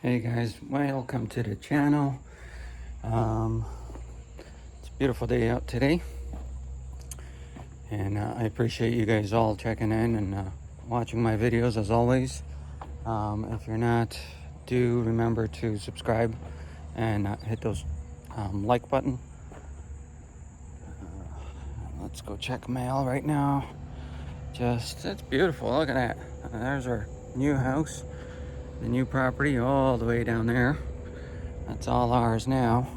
Hey guys, welcome to the channel. It's a beautiful day out today, and I appreciate you guys all checking in and watching my videos as always. If you're not, do remember to subscribe and hit those like button. Let's go check mail right now. It's beautiful. Look at that. There's our new house, the new property all the way down there. That's all ours now.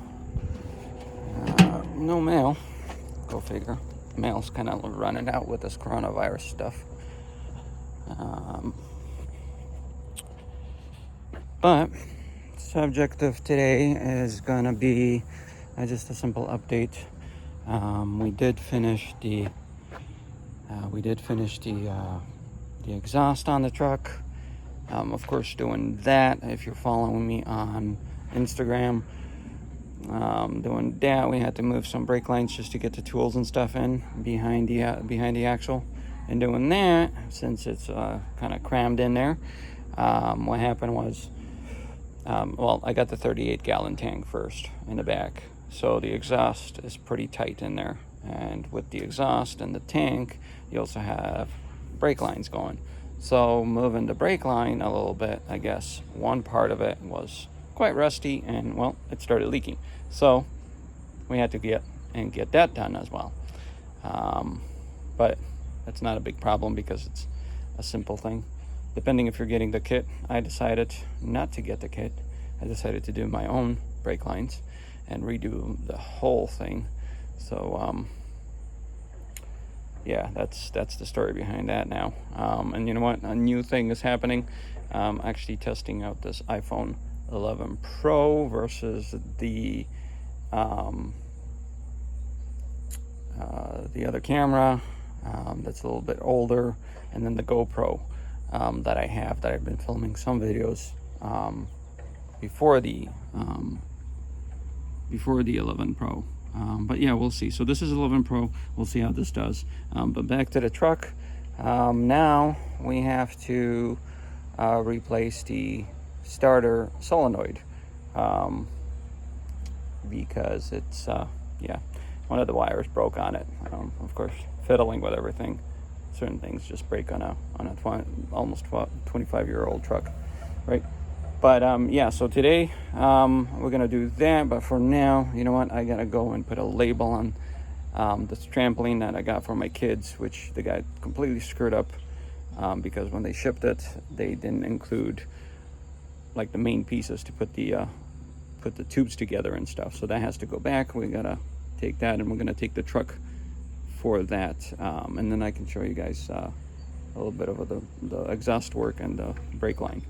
No mail. Go figure. Mail's kind of running out with this coronavirus stuff. But subject of today is gonna be just a simple update. We did finish the exhaust on the truck. Of course, doing that, if you're following me on Instagram, doing that, we had to move some brake lines just to get the tools and stuff in behind the axle. And doing that, since it's kind of crammed in there, what happened was, I got the 38-gallon tank first in the back, so the exhaust is pretty tight in there. And with the exhaust and the tank, you also have brake lines going. So moving the brake line a little bit, I guess one part of it was quite rusty, and well, it started leaking. So we had to get that done as well. But that's not a big problem because it's a simple thing. Depending if you're getting the kit, I decided not to get the kit. I decided to do my own brake lines and redo the whole thing. So yeah, that's the story behind that now. And you know what? A new thing is happening. Actually testing out this iPhone 11 Pro versus the other camera that's a little bit older, and then the GoPro that I've been filming some videos before the 11 Pro. But yeah, we'll see. So this is 11 Pro. We'll see how this does. But back to the truck. Now we have to replace the starter solenoid because it's one of the wires broke on it. Of course, fiddling with everything, certain things just break on a almost 25-year-old truck, right? But yeah, so today we're gonna do that. But for now, you know what? I gotta go and put a label on this trampoline that I got for my kids, which the guy completely screwed up because when they shipped it, they didn't include like the main pieces to put the tubes together and stuff. So that has to go back. We gotta take that, and we're gonna take the truck for that, and then I can show you guys a little bit of the exhaust work and the brake line.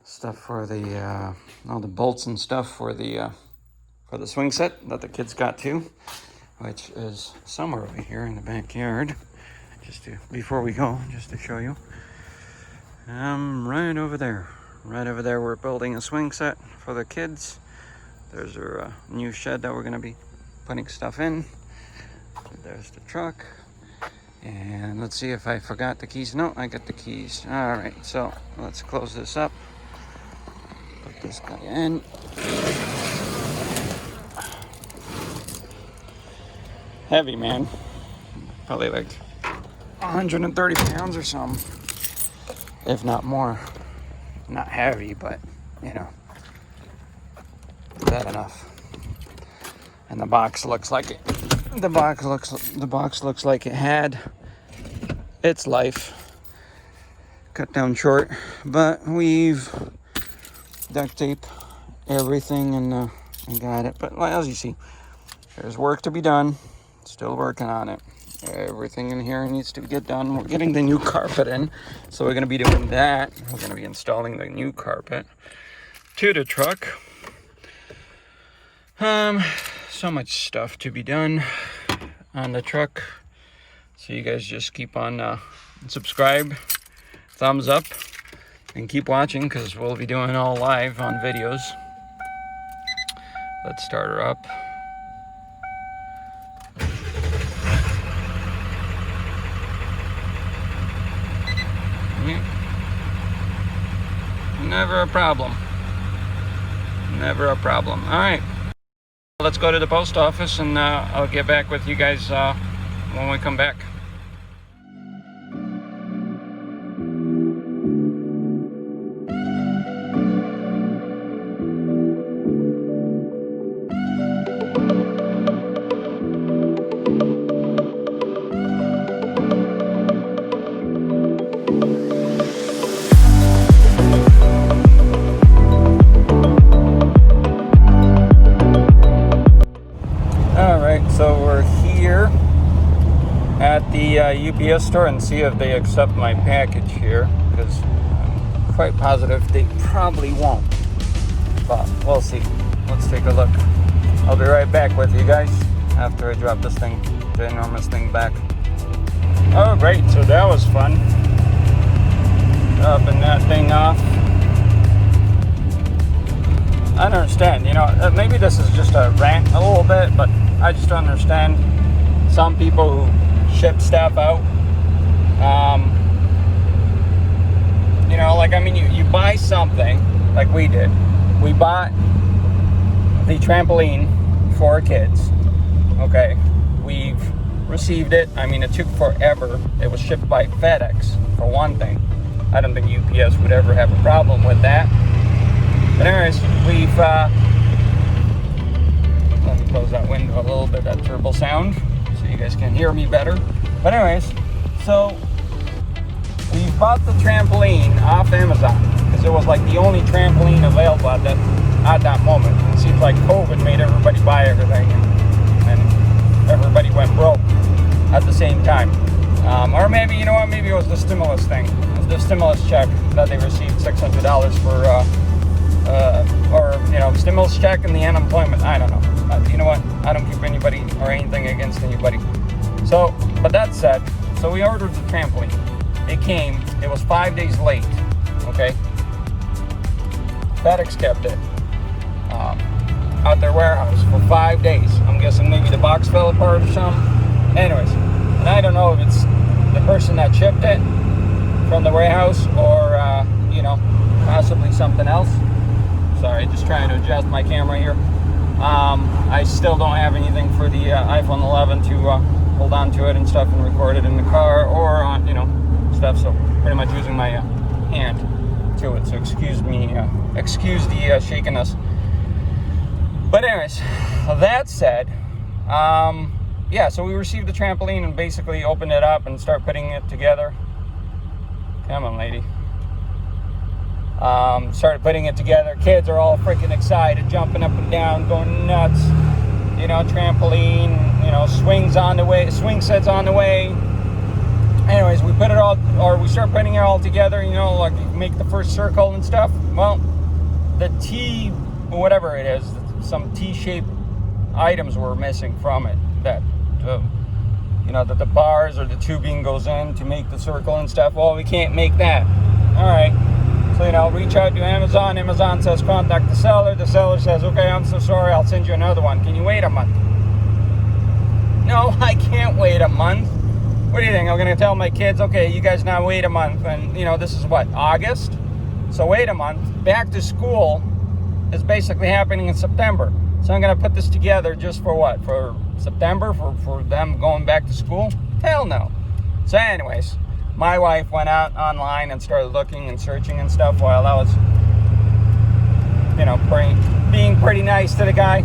Stuff for the all the bolts and stuff for the swing set that the kids got too, which is somewhere over here in the backyard. Before we go, just to show you, right over there we're building a swing set for the kids. There's our new shed that we're gonna be putting stuff in. There's the truck. And let's see if I forgot the keys. No, I got the keys. All right, so let's close this up. Put this guy in. Heavy, man. Probably like 130 pounds or something, if not more. Not heavy, but you know, that enough. And the box looks like it. The box looks like it had its life. Cut down short, but we've duct tape everything and got it. But as you see, there's work to be done. Still working on it. Everything in here needs to get done. We're getting the new carpet in, so we're going to be doing that. We're going to be installing the new carpet to the truck. So much stuff to be done on the truck. So you guys just keep on subscribe, thumbs up, and keep watching, because we'll be doing all live on videos. Let's start her up. Never a problem. Never a problem. All right. Let's go to the post office, and I'll get back with you guys when we come back. So we're here at the UPS store and see if they accept my package here, because I'm quite positive they probably won't, but we'll see. Let's take a look. I'll be right back with you guys after I drop this thing, the enormous thing, back. Oh great, so that was fun, dropping that thing off. I don't understand, you know, maybe this is just a rant a little bit, but I just don't understand some people who ship stuff out. You know, like, I mean, you buy something like we did. We bought the trampoline for our kids. Okay, we've received it. I mean, it took forever. It was shipped by FedEx, for one thing. I don't think UPS would ever have a problem with that. But anyways, we've let me close that window a little bit, that turbo sound, so you guys can hear me better. But anyways, so we bought the trampoline off Amazon, because it was like the only trampoline available at that moment. It seems like COVID made everybody buy everything, and everybody went broke at the same time. Or maybe, you know what, maybe it was the stimulus thing. It was the stimulus check that they received, $600 for or, you know, stimulus check and the unemployment. I don't know. You know what? I don't keep anybody or anything against anybody. So, but that said, so we ordered the trampoline. It came. It was 5 days late. Okay. FedEx kept it out their warehouse for 5 days. I'm guessing maybe the box fell apart or something. Anyways, and I don't know if it's the person that shipped it from the warehouse or, you know, possibly something else. Sorry, just trying to adjust my camera here. I still don't have anything for the iPhone 11 to hold on to it and stuff and record it in the car or on, you know, stuff. So pretty much using my hand to it. So excuse me, excuse the shakiness. But anyways, that said, yeah. So we received the trampoline and basically opened it up and start putting it together. Come on, lady. Started putting it together. Kids are all freaking excited, jumping up and down, going nuts. You know, trampoline, you know, swings on the way, swing sets on the way. Anyways, we put it all, or we start putting it all together, you know, like you make the first circle and stuff. Well, the T, whatever it is, some T-shaped items were missing from it. That, you know, that the bars or the tubing goes in to make the circle and stuff. Well, we can't make that. All right. So, you know, reach out to Amazon. Amazon says contact the seller. The seller says, okay, I'm so sorry, I'll send you another one. Can you wait a month? No, I can't wait a month. What do you think? I'm going to tell my kids, okay, you guys now wait a month. And, you know, this is what, August? So wait a month. Back to school is basically happening in September. So I'm going to put this together just for what? For September? For them going back to school? Hell no. So anyways, my wife went out online and started looking and searching and stuff while I was, you know, being pretty nice to the guy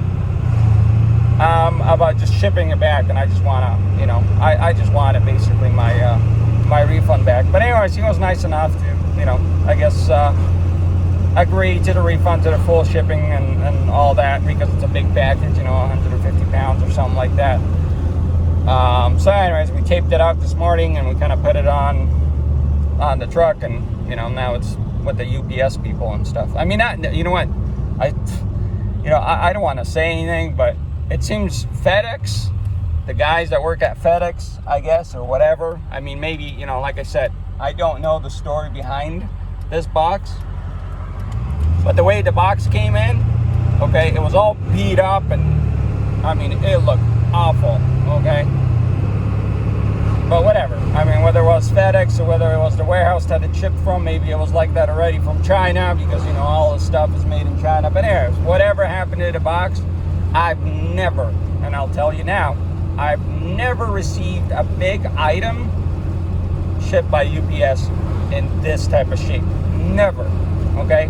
about just shipping it back. And I just want to, you know, I just wanted basically my refund back. But anyways, he was nice enough to, you know, I guess agree to the refund, to the full shipping and all that, because it's a big package, you know, 150 pounds or something like that. So anyways, we taped it out this morning and we kind of put it on the truck, and you know, now it's with the UPS people and stuff. I mean, you know what, I don't want to say anything, but it seems FedEx, the guys that work at FedEx, I guess, or whatever, I mean, maybe, you know, like I said, I don't know the story behind this box, but the way the box came in, okay, it was all beat up, and I mean, it looked awful, okay? But whatever. I mean, whether it was FedEx or whether it was the warehouse that it shipped from, maybe it was like that already from China, because, you know, all this stuff is made in China. But anyways, whatever happened to the box, I've never, and I'll tell you now, I've never received a big item shipped by UPS in this type of shape. Never, okay?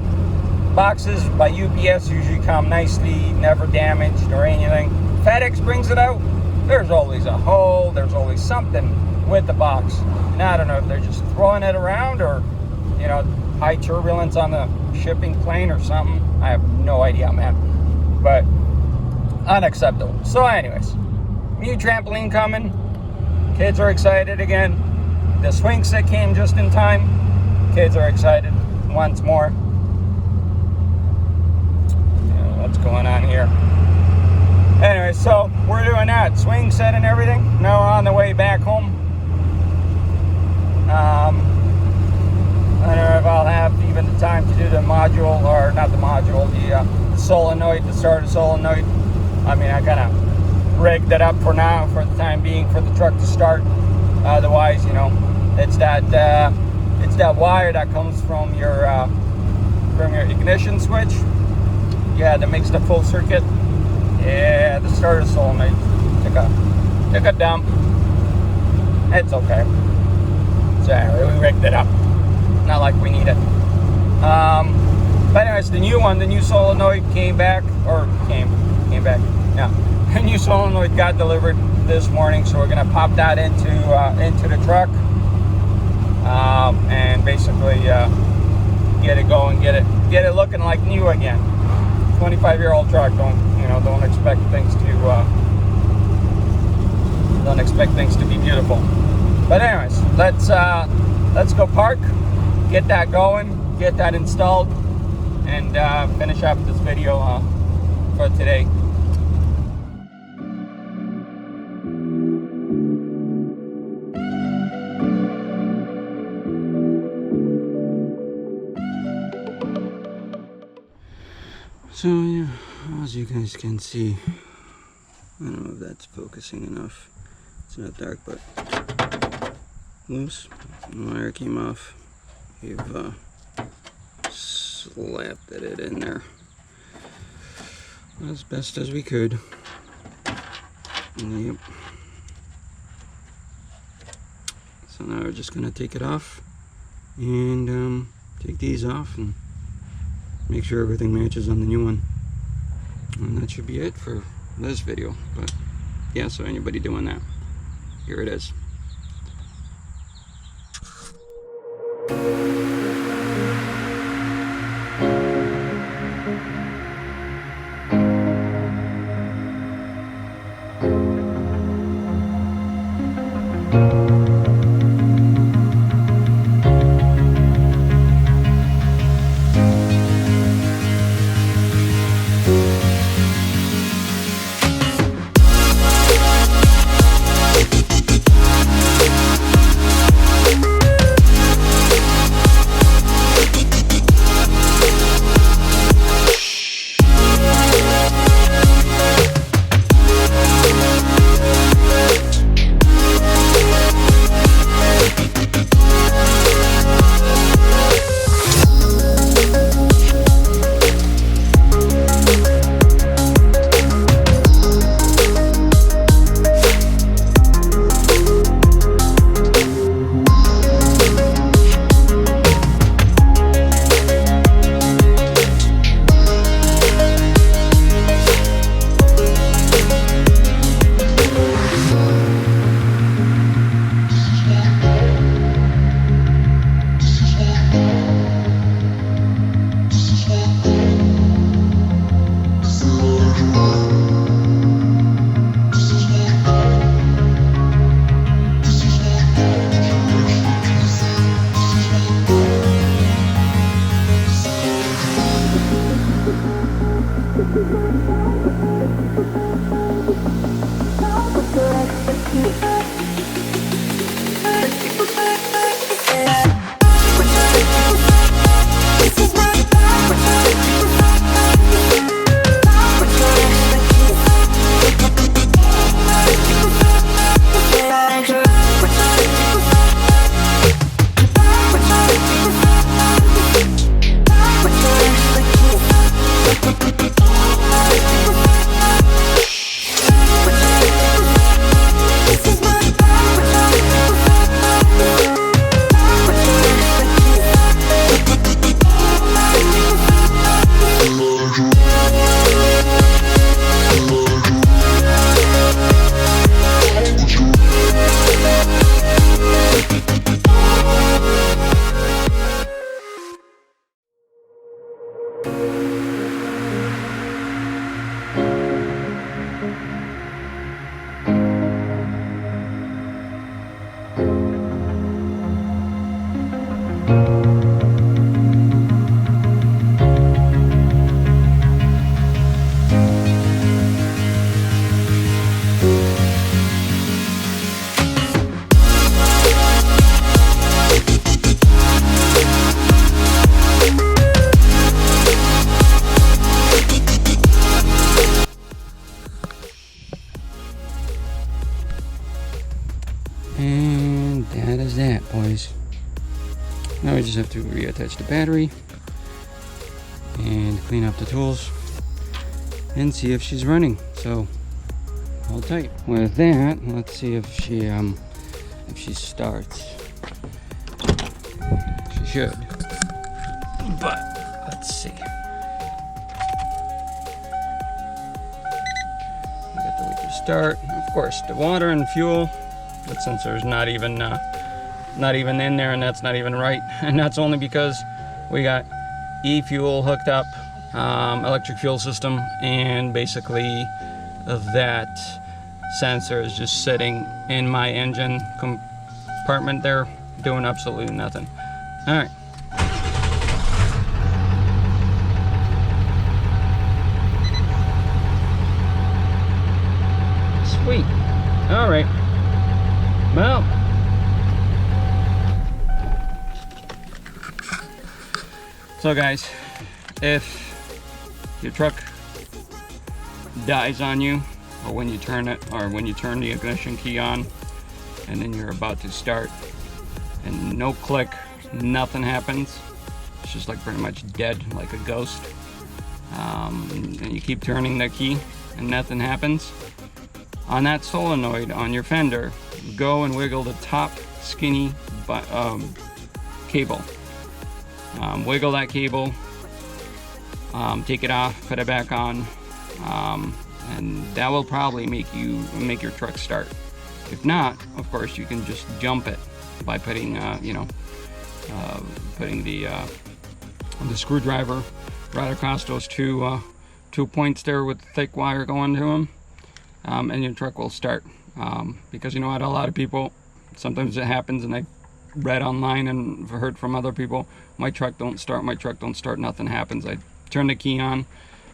Boxes by UPS usually come nicely, never damaged or anything. FedEx brings it out, there's always a hole, there's always something with the box. And I don't know if they're just throwing it around, or, you know, high turbulence on the shipping plane or something. I have no idea, man. But unacceptable. So anyways, new trampoline coming. Kids are excited again. The swing set came just in time. Kids are excited once more. What's going on here? Anyway, so we're doing that swing set and everything. Now we're on the way back home. I don't know if I'll have even the time to do the module, or not the module, the solenoid, the starter solenoid. I mean, I kind of rigged it up for now, for the time being, for the truck to start. Otherwise, you know, it's that wire that comes from your ignition switch. Yeah, that makes the full circuit. Yeah, the starter solenoid took a dump. It's okay. So anyway, we rigged it up. Not like we need it. But anyways, the new one, the new solenoid came back. Yeah, the new solenoid got delivered this morning, so we're gonna pop that into the truck, and basically get it going, get it looking like new again. 25-year-old truck. Don't expect things to be beautiful. But anyways, let's go park, get that going, get that installed, and finish up this video for today. So yeah, as you guys can see, I don't know if that's focusing enough. It's not dark, but loose. The wire came off. We've slapped it in there as best as we could. Yep. So now we're just gonna take it off and take these off and make sure everything matches on the new one. And that should be it for this video. But yeah, so anybody doing that, here it is. And that is that, boys. Now we just have to reattach the battery and clean up the tools and see if she's running. So hold tight. With that, let's see if she starts. She should, but let's see. We got the leaker start. Of course, the water and fuel. That sensor's not even in there, and that's not even right. And that's only because we got e-fuel hooked up, electric fuel system, and basically that sensor is just sitting in my engine compartment there, doing absolutely nothing. All right. Sweet. All right. Well, so guys, if your truck dies on you, or when you turn it, or when you turn the ignition key on and then you're about to start and no click, nothing happens, it's just like pretty much dead, like a ghost, and you keep turning the key and nothing happens, on that solenoid on your fender, go and wiggle the top skinny cable. Wiggle that cable, take it off, put it back on, and that will probably make your truck start. If not, of course, you can just jump it by putting putting the screwdriver right across those two points there with thick wire going to them, and your truck will start. Because you know what, a lot of people, sometimes it happens, and I read online and heard from other people, my truck don't start, nothing happens. I turn the key on,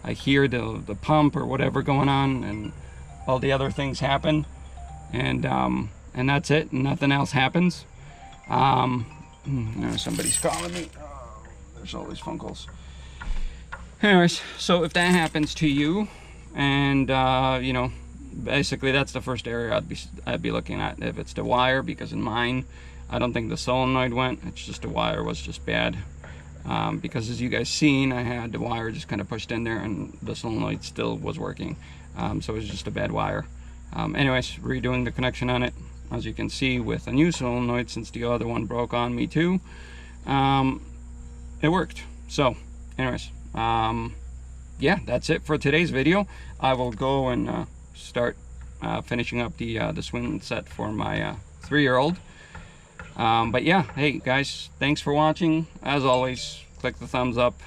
I hear the pump or whatever going on, and all the other things happen, and that's it, and nothing else happens. Now somebody's calling me. Oh, there's all these phone calls. Anyways, so if that happens to you, and you know, basically that's the first area I'd be looking at. If it's the wire, because in mine, I don't think the solenoid went, it's just the wire was just bad. Because as you guys seen, I had the wire just kind of pushed in there and the solenoid still was working. So it was just a bad wire. Anyways, redoing the connection on it, as you can see, with a new solenoid, since the other one broke on me too, it worked. So anyways, yeah, that's it for today's video. I will go and start finishing up the swing set for my 3-year-old. But yeah, hey guys, thanks for watching. As always, click the thumbs up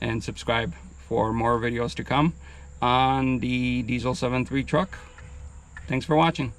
and subscribe for more videos to come on the Diesel 7.3 truck. Thanks for watching.